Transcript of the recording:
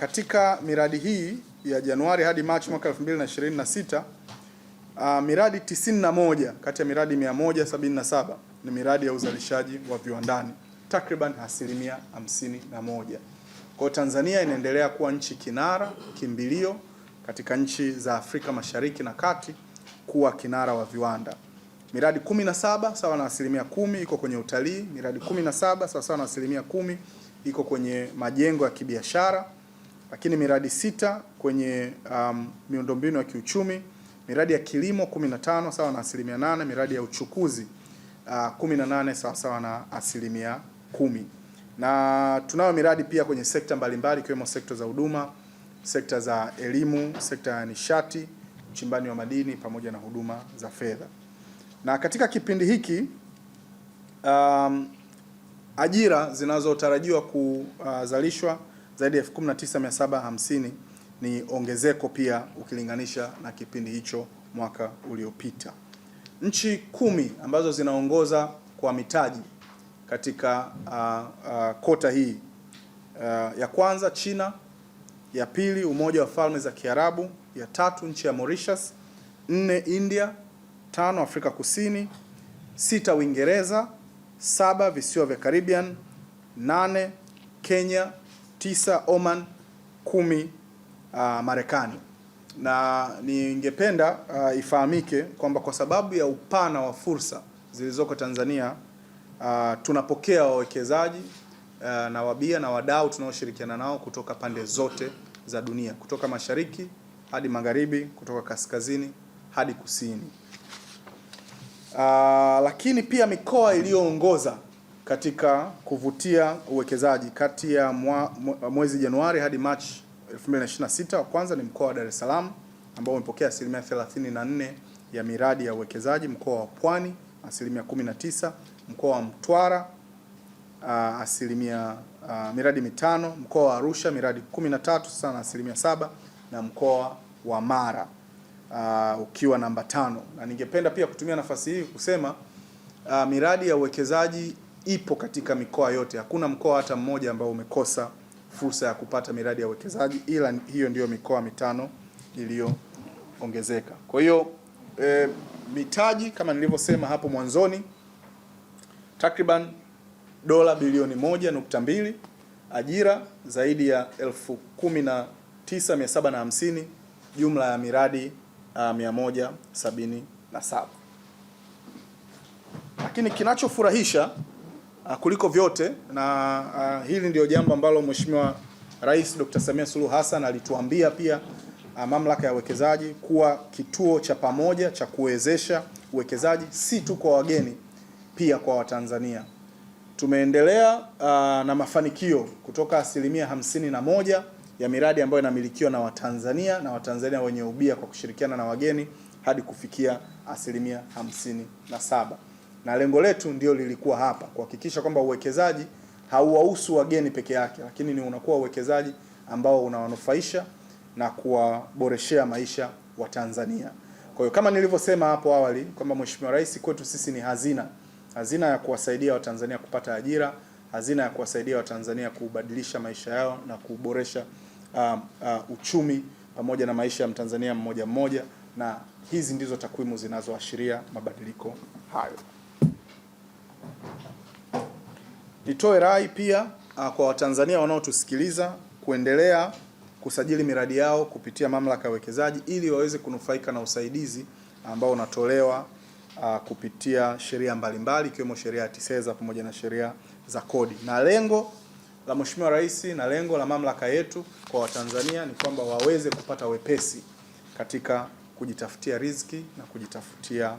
Katika miradi hii ya Januari hadi Machi mwaka 2026, miradi 91 kati ya miradi 177 ni miradi ya uzalishaji wa viwandani, takriban 51%. Kwa Tanzania inaendelea kuwa nchi kinara, kimbilio katika nchi za Afrika Mashariki na Kati kuwa kinara wa viwanda. Miradi 17 sawa na 10% iko kwenye utalii, miradi 17 sawa na 10% iko kwenye majengo ya kibiashara, lakini miradi 6 kwenye miundombinu ya kiuchumi, miradi ya kilimo 15 sawa na 8%, miradi ya uchukuzi 18 sawa na 10%. Na tunayo miradi pia kwenye sekta mbalimbali ikiwemo sekta za huduma, sekta za elimu, sekta ya nishati, uchimbani wa madini pamoja na huduma za fedha. Na katika kipindi hiki ajira zinazotarajiwa kuzalishwa zaidi ya 19,750 ni ongezeko pia ukilinganisha na kipindi hicho mwaka uliopita. Nchi 10 ambazo zinaongoza kwa mitaji katika kota hii, ya kwanza China, ya pili Umoja wa Falme za Kiarabu, ya tatu nchi ya Mauritius, 4 India, 5 Afrika Kusini, 6 Uingereza, 7 visiwa vya Caribbean, 8 Kenya, 9 Oman, 10 Marekani. Na ningependa ifahamike kwamba kwa sababu ya upana wa fursa zilizoko Tanzania, tunapokea wawekezaji na wabia na wadau tunaoshirikiana nao kutoka pande zote za dunia, kutoka mashariki hadi magharibi, kutoka kaskazini hadi kusini. Lakini pia mikoa iliyoongoza katika kuvutia uwekezaji kati ya mwezi Januari hadi Machi 2026, wa kwanza ni mkoa wa Dar es Salaam ambao umepokea 34% ya miradi ya uwekezaji, mkoa wa Pwani 19%, mkoa wa Mtwara miradi 5, mkoa wa Arusha miradi 13 sana 7%, na mkoa wa Mara ukiwa namba 5. Na ningependa pia kutumia nafasi hii kusema miradi ya uwekezaji ipo katika mikoa yote. Hakuna mkoa hata mmoja ambao umekosa fursa ya kupata miradi ya uwekezaji, ila hiyo ndiyo mikoa 5 iliyoongezeka. Kwa hiyo mitaji kama nilivyosema hapo mwanzoni, takriban dola bilioni 1.2, ajira zaidi ya 19,750, jumla ya miradi 177. Lakini kinachofurahisha kuliko vyote, na hili ndio jambo ambalo Mheshimiwa Rais Dr. Samia Suluhu Hassan alituambia pia, mamlaka ya uwekezaji kuwa kituo cha pamoja cha kuwezesha uwekezaji si tu kwa wageni, pia kwa Watanzania. Tumeendelea na mafanikio kutoka 51% ya miradi ambayo inamilikiwa na Watanzania na Watanzania wenye ubia kwa kushirikiana na wageni hadi kufikia 57%. Na lengo letu ndio lilikuwa hapa kuhakikisha kwamba uwekezaji hauwahusu wageni peke yake, lakini ni unakuwa uwekezaji ambao unawanufaisha na kuwaboreshea maisha wa Tanzania. Kwa hiyo kama nilivyosema hapo awali kwamba Mheshimiwa Rais kwetu sisi ni hazina ya kuwasaidia Watanzania kupata ajira, hazina ya kuwasaidia Watanzania kubadilisha maisha yao na kuboresha uchumi pamoja na maisha ya Mtanzania mmoja mmoja, na hizi ndizo takwimu zinazoashiria mabadiliko hayo. Nitoe rai pia kwa Watanzania wanaotusikiliza kuendelea kusajili miradi yao kupitia mamlaka ya uwekezaji ili waweze kunufaika na usaidizi ambao unatolewa kupitia sheria mbalimbali ikiwemo sheria ya TISEZA pamoja na sheria za kodi. Na lengo la Mheshimiwa Rais na lengo la mamlaka yetu kwa Watanzania ni kwamba waweze kupata wepesi katika kujitafutia riziki na kujitafutia